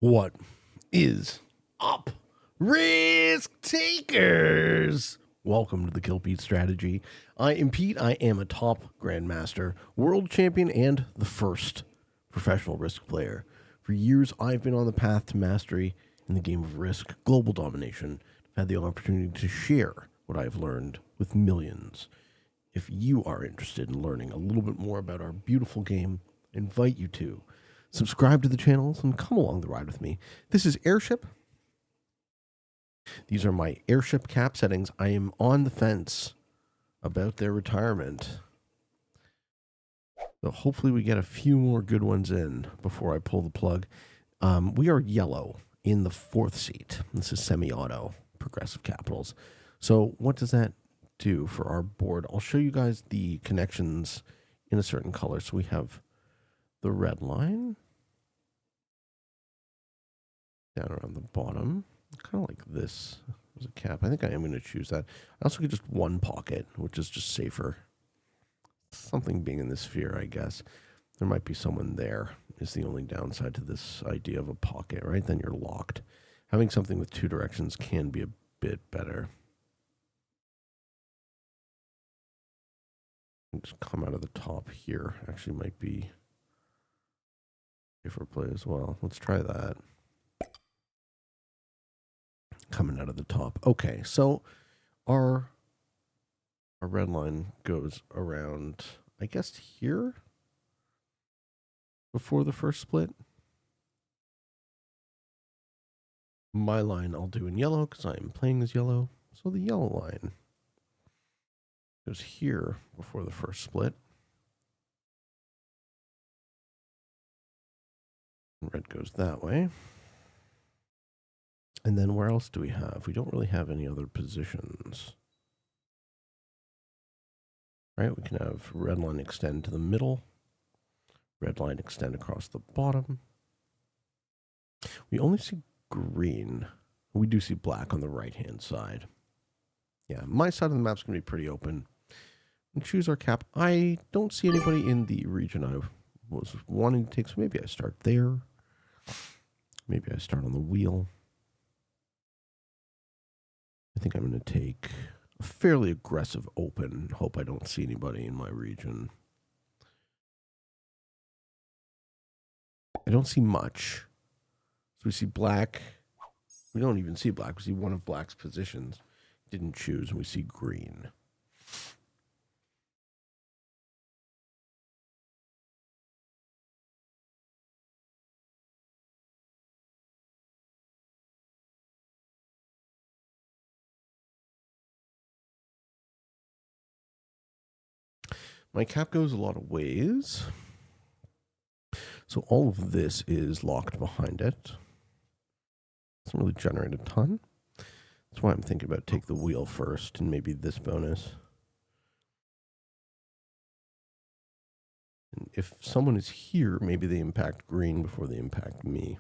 What is up, risk takers? Welcome to the Kill Pete strategy. I am Pete. I am a top grandmaster, world champion, and the first professional risk player. For years, I've been on the path to mastery in the game of risk, global domination. I've had the opportunity to share what I've learned with millions. If you are interested in learning a little bit more about our beautiful game, I invite you to subscribe to the channels and come along the ride with me. This is Airship. These are my Airship cap settings. I am on the fence about their retirement. So hopefully we get a few more good ones in before I pull the plug. We are yellow in the 4th seat. This is semi-auto, progressive capitals. So what does that do for our board? I'll show you guys the connections in a certain color. So we have the red line down around the bottom, kind of like this as a cap. I think I am going to choose that. I also get just one pocket, which is just safer. Something being in the sphere, I guess. There might be someone there is the only downside to this idea of a pocket, right? Then you're locked. Having something with 2 directions can be a bit better. Just come out of the top here. Actually might be safer play as well. Let's try that. Coming out of the top. Okay, so our red line goes around, I guess, here before the first split. My line I'll do in yellow because I am playing as yellow. So the yellow line goes here before the first split. Red goes that way. And then where else do we have? We don't really have any other positions. Right, we can have red line extend to the middle. Red line extend across the bottom. We only see green. We do see black on the right-hand side. Yeah, my side of the map's going to be pretty open. And choose our cap. I don't see anybody in the region I was wanting to take, so maybe I start there. Maybe I start on the wheel. I think I'm going to take a fairly aggressive open. Hope I don't see anybody in my region. I don't see much. So we see black. We don't even see black. We see one of black's positions. Didn't choose, and we see green. My cap goes a lot of ways. So all of this is locked behind it. Doesn't really generate a ton. That's why I'm thinking about take the wheel first and maybe this bonus. And if someone is here, maybe they impact green before they impact me.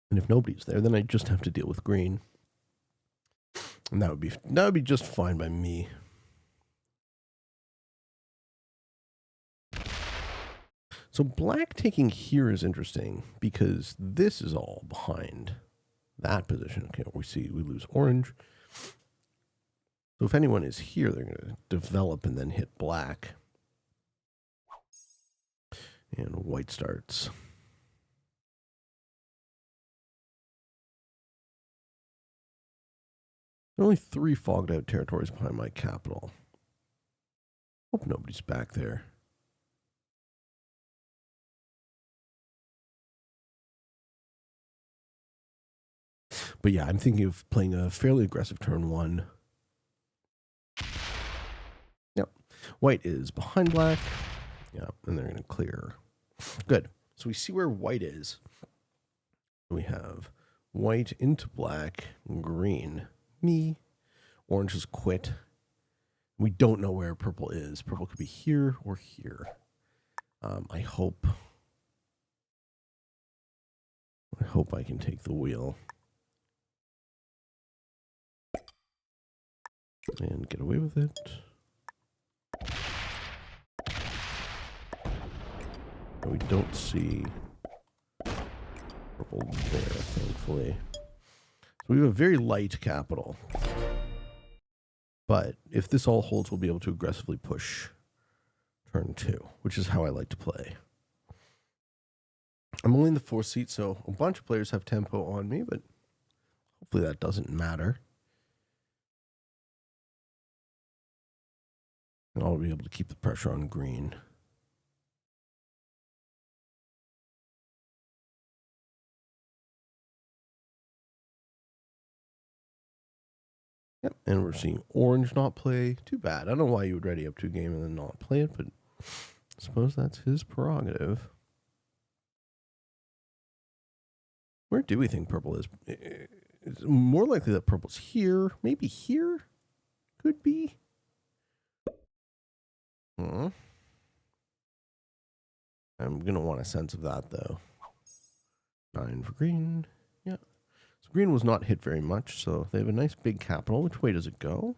And if nobody's there, then I just have to deal with green. And that would be just fine by me. So black taking here is interesting because this is all behind that position. Okay, we lose orange. So if anyone is here, they're going to develop and then hit black. And white starts. There are only 3 fogged out territories behind my capital. Hope nobody's back there. But yeah, I'm thinking of playing a fairly aggressive turn 1. Yep. White is behind black. Yep, and they're going to clear. Good. So we see where white is. We have white into black, green, me. Orange has quit. We don't know where purple is. Purple could be here or here. I hope I can take the wheel and get away with it. We don't see purple there, thankfully. So we have a very light capital. But if this all holds, we'll be able to aggressively push turn 2, which is how I like to play. I'm only in the 4th seat, so a bunch of players have tempo on me, but hopefully that doesn't matter. And I'll be able to keep the pressure on green. Yep, and we're seeing orange not play. Too bad. I don't know why you would ready up to a game and then not play it, but I suppose that's his prerogative. Where do we think purple is? It's more likely that purple's here. Maybe here? Could be. I'm going to want a sense of that, though. 9 for green. Yeah. So green was not hit very much, so they have a nice big capital. Which way does it go?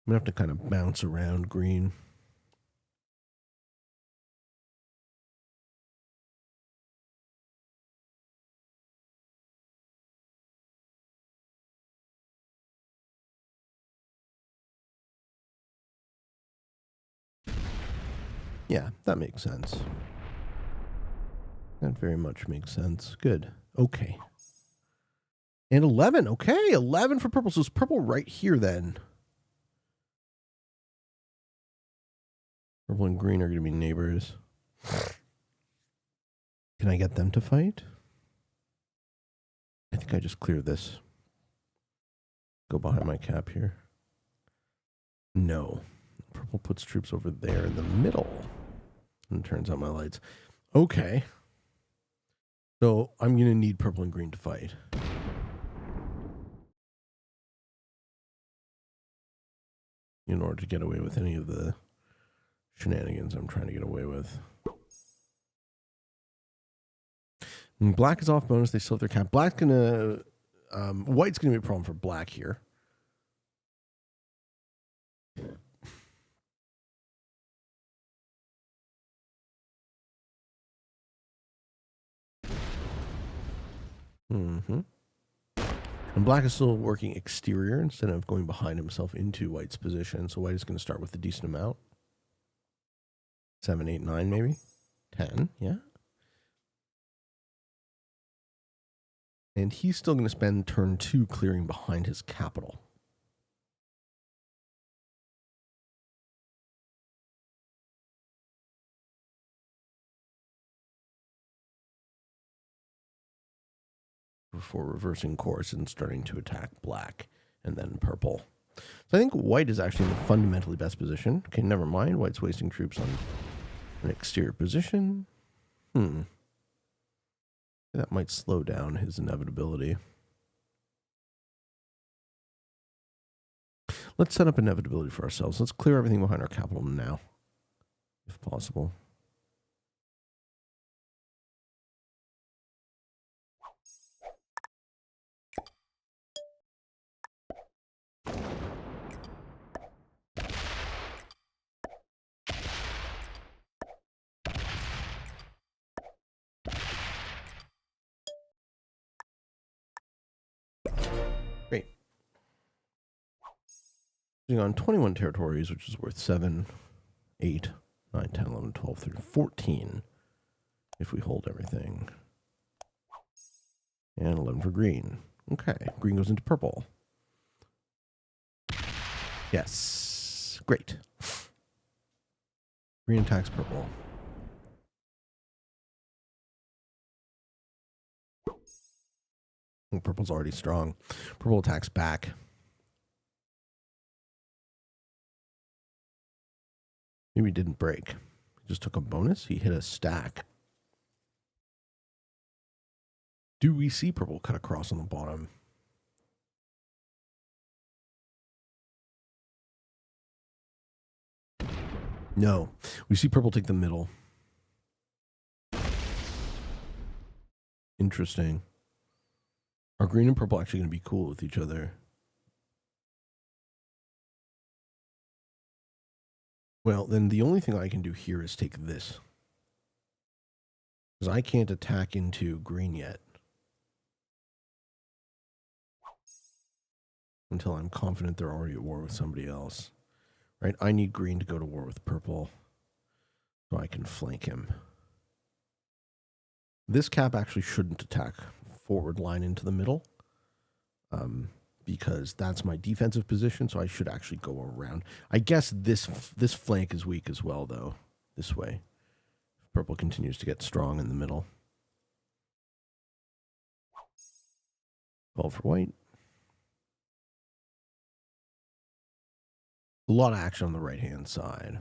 I'm going to have to kind of bounce around green. Yeah, that makes sense. That very much makes sense. Good. Okay. And 11. Okay, 11 for purple. So it's purple right here then. Purple and green are going to be neighbors. Can I get them to fight? I think I just clear this. Go behind my cap here. No. Purple puts troops over there in the middle. And turns out my lights. Okay. So I'm going to need purple and green to fight. In order to get away with any of the shenanigans I'm trying to get away with. And black is off bonus. They still have their cap. Black's going to... white's going to be a problem for black here. Mm-hmm. And black is still working exterior instead of going behind himself into white's position. So white is going to start with a decent amount. 7, 8, 9 maybe. 10, yeah. And he's still going to spend turn 2 clearing behind his capital. Before reversing course and starting to attack black and then purple. So I think white is actually in the fundamentally best position. Okay, never mind. White's wasting troops on an exterior position. That might slow down his inevitability. Let's set up inevitability for ourselves. Let's clear everything behind our capital now, if possible. Great. On 21 territories, which is worth 7, 8, 9, 10, 11, 12, 13, 14 if we hold everything. And 11 for green. Okay, green goes into purple. Yes, great. Green attacks purple. And purple's already strong. Purple attacks back. Maybe he didn't break. He just took a bonus. He hit a stack. Do we see purple cut across on the bottom? No. We see purple take the middle. Interesting. Are green and purple actually going to be cool with each other? Well, then the only thing I can do here is take this. Because I can't attack into green yet. Until I'm confident they're already at war with somebody else. Right? I need green to go to war with purple. So I can flank him. This cap actually shouldn't attack forward line into the middle. Because that's my defensive position, so I should actually go around. I guess this flank is weak as well, though, this way. Purple continues to get strong in the middle. 12 for white. A lot of action on the right-hand side.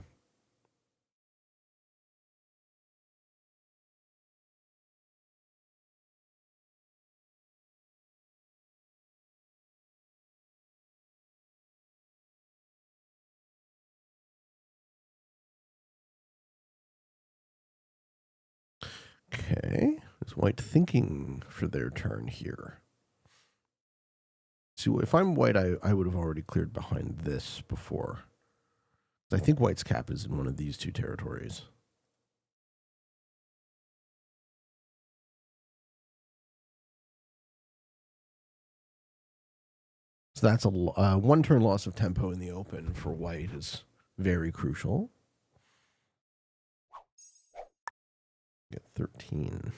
Okay, is white thinking for their turn here? See, if I'm white, I would have already cleared behind this before. I think white's cap is in one of these two territories. So that's a one turn loss of tempo in the open for white is very crucial. Get 13.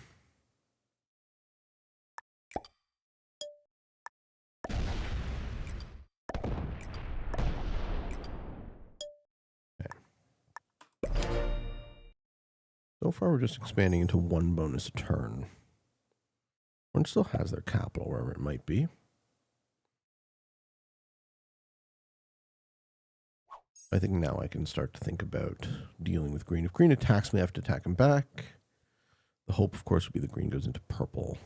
So far, we're just expanding into one bonus a turn. One still has their capital wherever it might be. I think now I can start to think about dealing with green. If green attacks me, I have to attack him back. The hope, of course, would be the green goes into purple.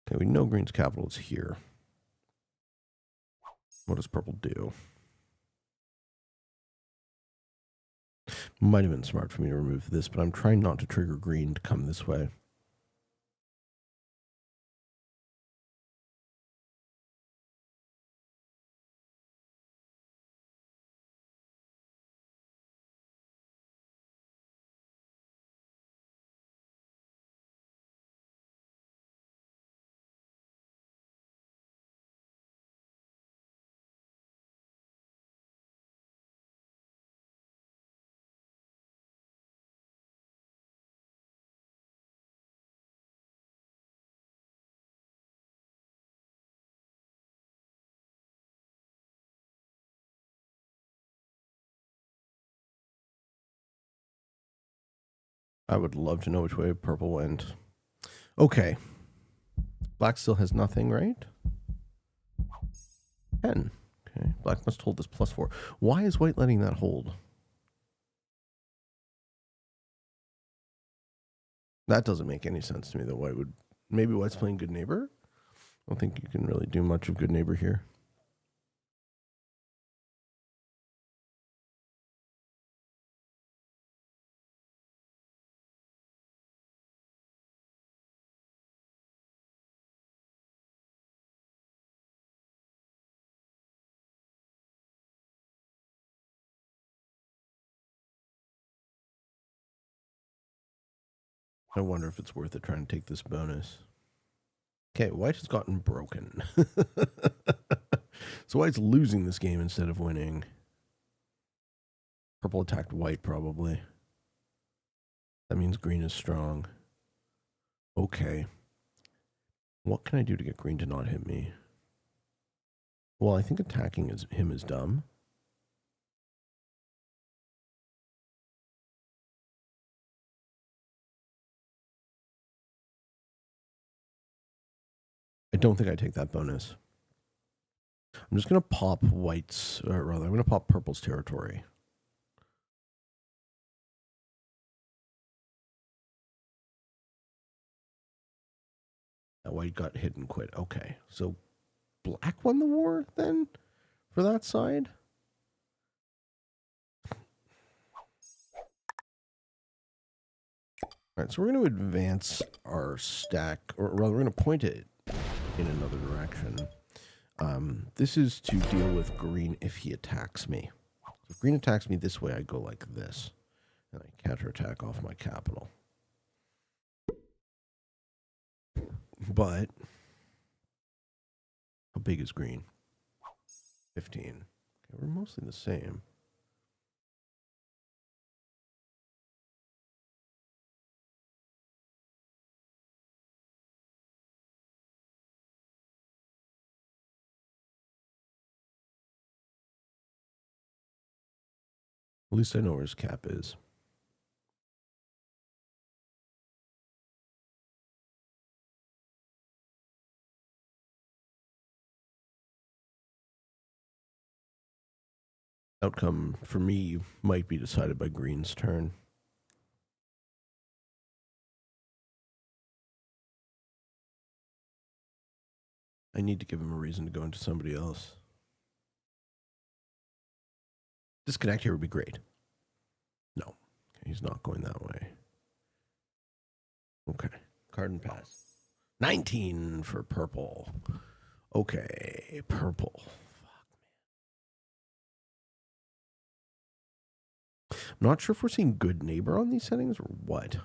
Okay, we know green's capital is here. What does purple do? Might have been smart for me to remove this, but I'm trying not to trigger green to come this way. I would love to know which way purple went. Okay. Black still has nothing, right? 10. Okay. Black must hold this +4. Why is white letting that hold? That doesn't make any sense to me that white would... Maybe white's playing good neighbor? I don't think you can really do much of good neighbor here. I wonder if it's worth it trying to take this bonus. Okay, white has gotten broken. So white's losing this game instead of winning. Purple attacked white, probably. That means green is strong. Okay. What can I do to get green to not hit me? Well, I think attacking him is dumb. I don't think I take that bonus. I'm just going to pop white's, or rather, I'm going to pop purple's territory. That white got hit and quit. Okay, so black won the war then for that side? All right, so we're going to advance our stack, or rather, we're going to point it in another direction. This is to deal with green if he attacks me. If green attacks me this way, I go like this, and I counterattack off my capital. But how big is green? 15. Okay, we're mostly the same. At least I know where his cap is. Outcome for me might be decided by green's turn. I need to give him a reason to go into somebody else. Disconnect here would be great. No, he's not going that way. Okay, card and pass. 19 for purple. Okay, purple. Fuck, man. I'm not sure if we're seeing good neighbor on these settings or what.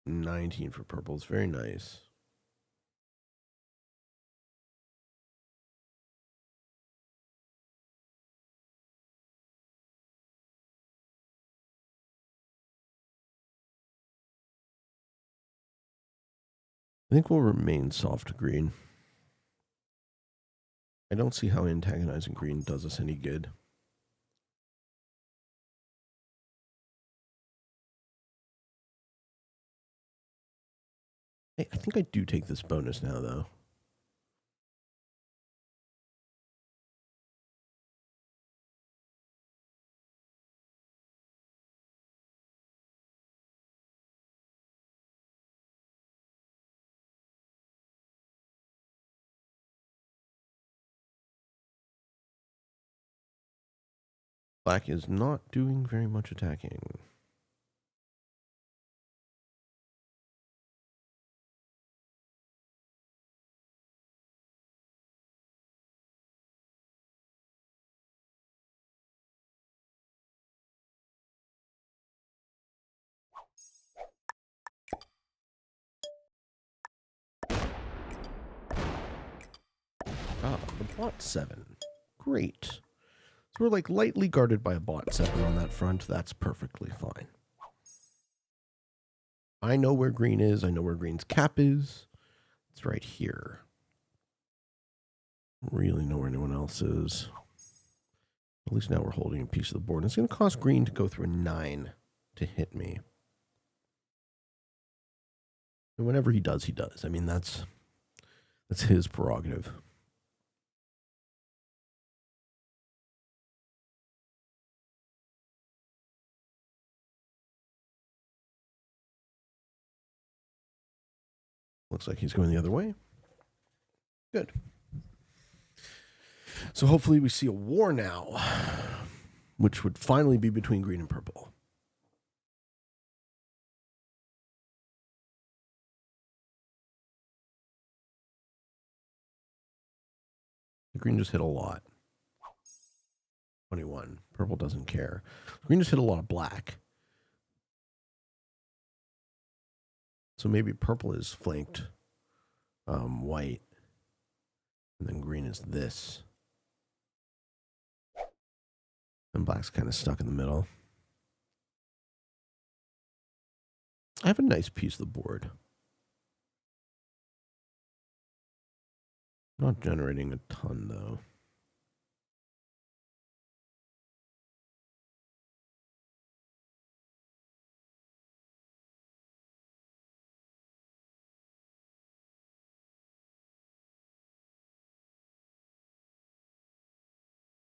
$19 for purple is very nice. I think we'll remain soft green. I don't see how antagonizing green does us any good. Hey, I think I do take this bonus now, though. Black is not doing very much attacking. Ah, the bot 7. Great. So we're like lightly guarded by a bot 7 on that front. That's perfectly fine. I know where green is. I know where green's cap is. It's right here. I don't really know where anyone else is. At least now we're holding a piece of the board. It's going to cost green to go through a 9 to hit me. And whenever he does, he does. I mean, that's his prerogative. Looks like he's going the other way. Good. So hopefully we see a war now, which would finally be between green and purple. Green just hit a lot. 21. Purple doesn't care. Green just hit a lot of black. So maybe purple is flanked white. And then green is this. And black's kind of stuck in the middle. I have a nice piece of the board. Not generating a ton, though.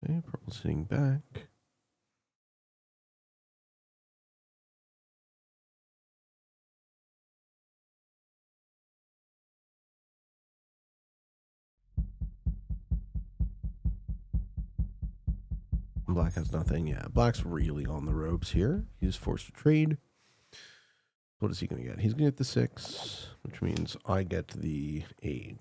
Okay, purple sitting back. Black has nothing. Yeah, black's really on the ropes here. He's forced to trade. What is he going to get? He's going to get the 6, which means I get the 8.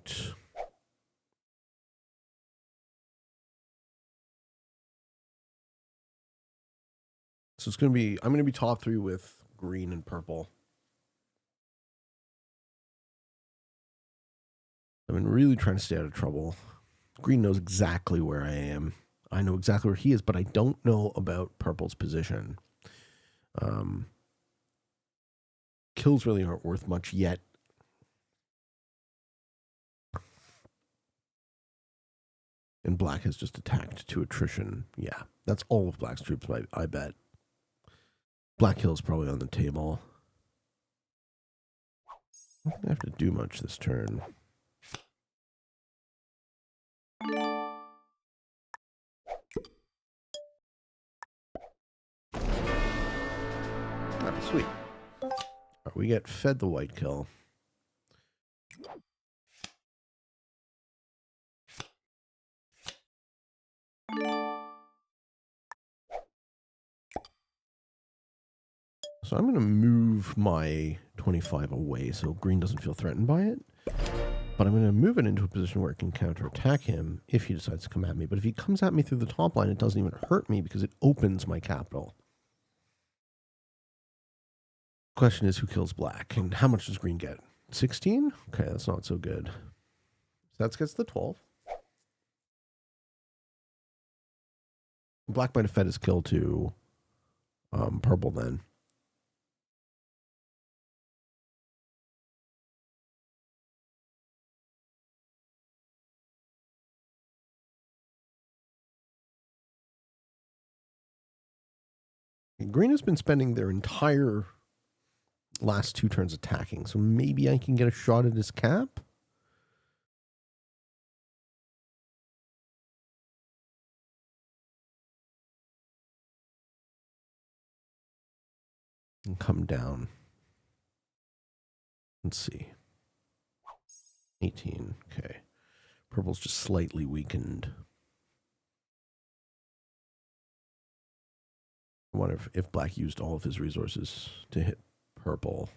So it's going to be, I'm going to be top 3 with green and purple. I've been really trying to stay out of trouble. Green knows exactly where I am. I know exactly where he is, but I don't know about purple's position. Kills really aren't worth much yet. And black has just attacked to attrition. Yeah, that's all of black's troops, I bet. Black kill's probably on the table. I don't think I have to do much this turn. Ah, sweet. Right, we get fed the white kill. So I'm going to move my 25 away so green doesn't feel threatened by it. But I'm going to move it into a position where it can counterattack him if he decides to come at me. But if he comes at me through the top line, it doesn't even hurt me because it opens my capital. Question is, who kills black? And how much does green get? 16? Okay, that's not so good. So that gets the 12. Black might have fed his kill to purple then. Green has been spending their entire last 2 turns attacking, so maybe I can get a shot at his cap. And come down. Let's see. 18. Okay. Purple's just slightly weakened. I wonder if black used all of his resources to hit purple.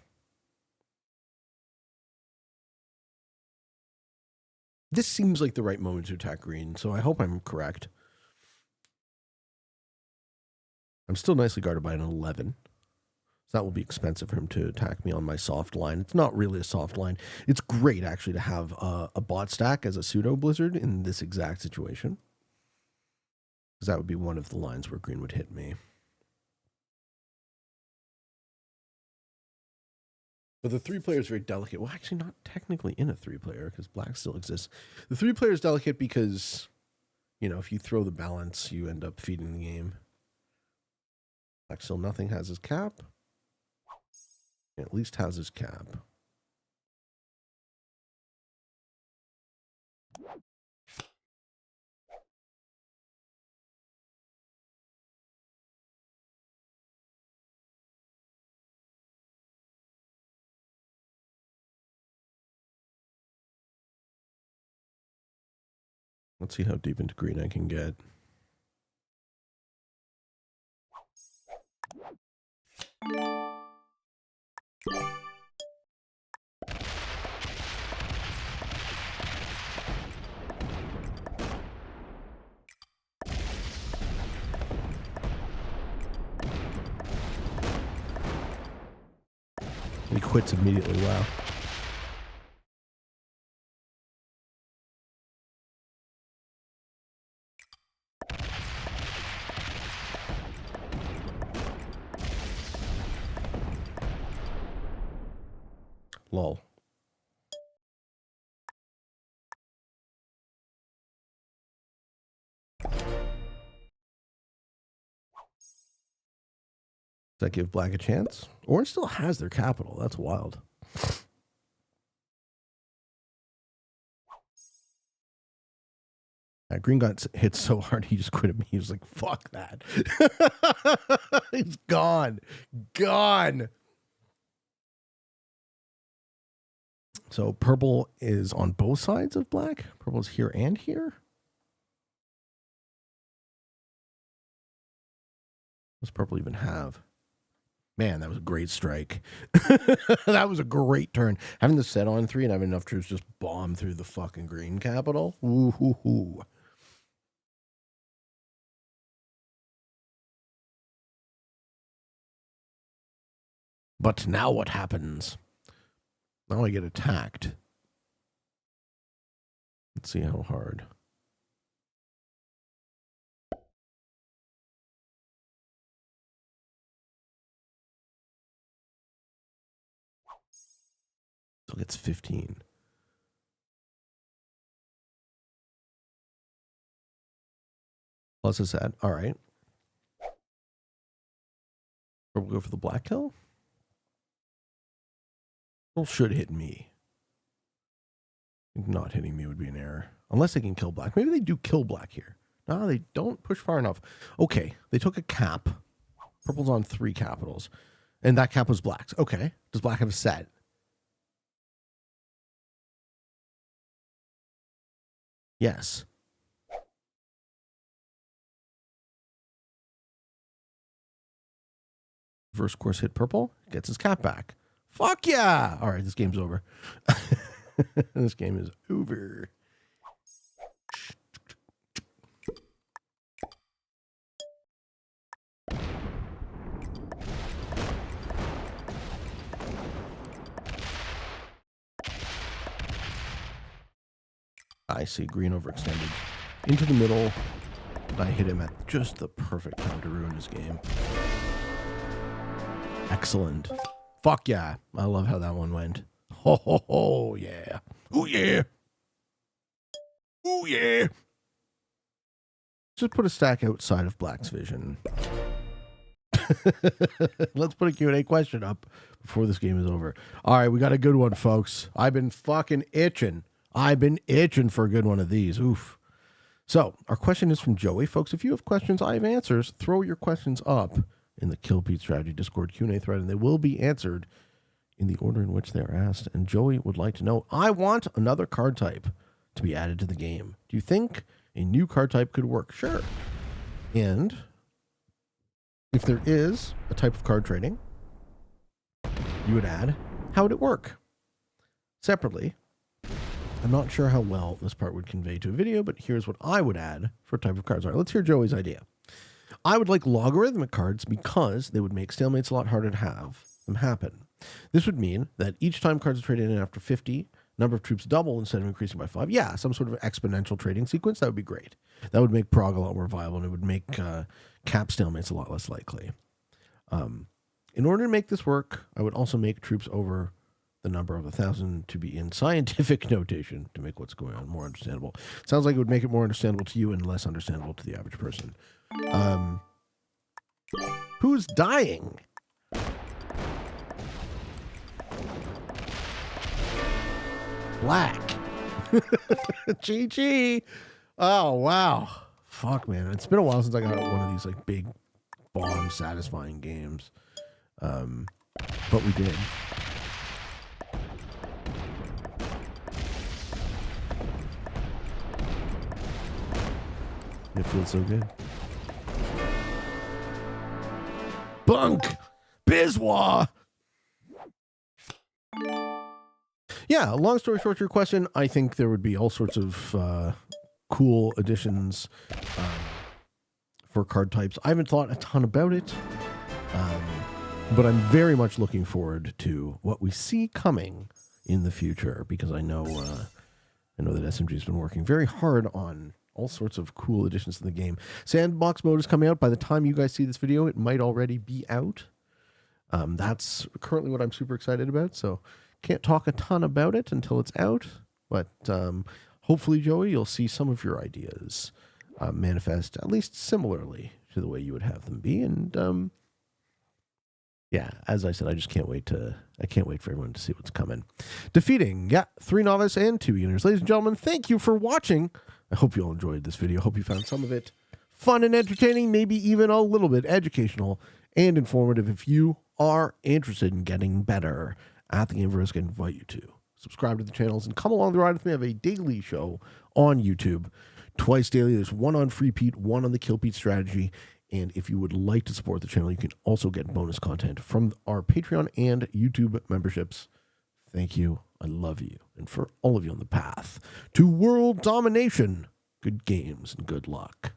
This seems like the right moment to attack green, so I hope I'm correct. I'm still nicely guarded by an 11. So that will be expensive for him to attack me on my soft line. It's not really a soft line. It's great, actually, to have a bot stack as a pseudo blizzard in this exact situation. Because that would be one of the lines where green would hit me. But the 3-player is very delicate. Well, actually, not technically in a 3-player because black still exists. The 3-player is delicate because, you know, if you throw the balance, you end up feeding the game. Black still nothing has his cap. At least has his cap. Let's see how deep into green I can get. He quits immediately. Wow. Lol. Does that give black a chance? Or it still has their capital. That's wild. Green got hit so hard he just quit at me. He was like, fuck that. He's gone. Gone. So purple is on both sides of black. Purple is here and here. What's purple even have? Man, that was a great strike. That was a great turn. Having the set on 3 and having enough troops just bomb through the fucking green capital. Ooh, hoo, hoo. But now what happens? Now I get attacked. Let's see how hard. Still gets 15. Plus a set. All right. Or we'll go for the black kill. Well, should hit me. Not hitting me would be an error. Unless they can kill black. Maybe they do kill black here. No, they don't push far enough. Okay, they took a cap. Purple's on 3 capitals. And that cap was black's. Okay. Does black have a set? Yes. Reverse course hit purple. Gets his cap back. Fuck yeah! All right, this game's over. This game is over. I see green overextended into the middle. I hit him at just the perfect time to ruin his game. Excellent. Fuck yeah. I love how that one went. Ho, ho, ho, yeah. Oh, yeah. Oh, yeah. Just put a stack outside of black's vision. Let's put a Q&A question up before this game is over. All right, we got a good one, folks. I've been fucking itching. I've been itching for a good one of these. Oof. So, our question is from Joey. Folks, if you have questions, I have answers. Throw your questions up in the Kill Pete Strategy Discord Q&A thread, and they will be answered in the order in which they are asked. And Joey would like to know, I want another card type to be added to the game. Do you think a new card type could work? Sure. And if there is a type of card trading you would add, how would it work? Separately, I'm not sure how well this part would convey to a video, but here's what I would add for a type of cards. All right, let's hear Joey's idea. I would like logarithmic cards because they would make stalemates a lot harder to have them happen. This would mean that each time cards are traded in after 50, number of troops double instead of increasing by 5. Yeah, some sort of exponential trading sequence. That would be great. That would make Prague a lot more viable, and it would make cap stalemates a lot less likely. In order to make this work, I would also make troops over the number of 1,000 to be in scientific notation to make what's going on more understandable. Sounds like it would make it more understandable to you and less understandable to the average person. Who's dying? Black. GG. Oh, wow. Fuck, man. It's been a while since I got one of these like big bomb satisfying games. But we did. It feels so good. Bunk! Bizwa! Yeah, long story short, your question, I think there would be all sorts of cool additions for card types. I haven't thought a ton about it, but I'm very much looking forward to what we see coming in the future, because I know that SMG has been working very hard on all sorts of cool additions to the game. Sandbox mode is coming out. By the time you guys see this video, it might already be out. That's currently what I'm super excited about, so can't talk a ton about it until it's out, but hopefully, Joey, you'll see some of your ideas manifest at least similarly to the way you would have them be. And yeah, as I said, I just can't wait for everyone to see what's coming. Defeating, 3 novice and 2 beginners. Ladies and gentlemen, thank you for watching. I hope you all enjoyed this video. Hope you found some of it fun and entertaining, maybe even a little bit educational and informative. If you are interested in getting better at the game of Risk, I invite you to subscribe to the channels and come along the ride with me. I have a daily show on YouTube twice daily. There's one on Free Pete, one on the Kill Pete strategy, And if you would like to support the channel, you can also get bonus content from our Patreon and YouTube memberships. Thank you. I love you. And for all of you on the path to world domination, good games and good luck.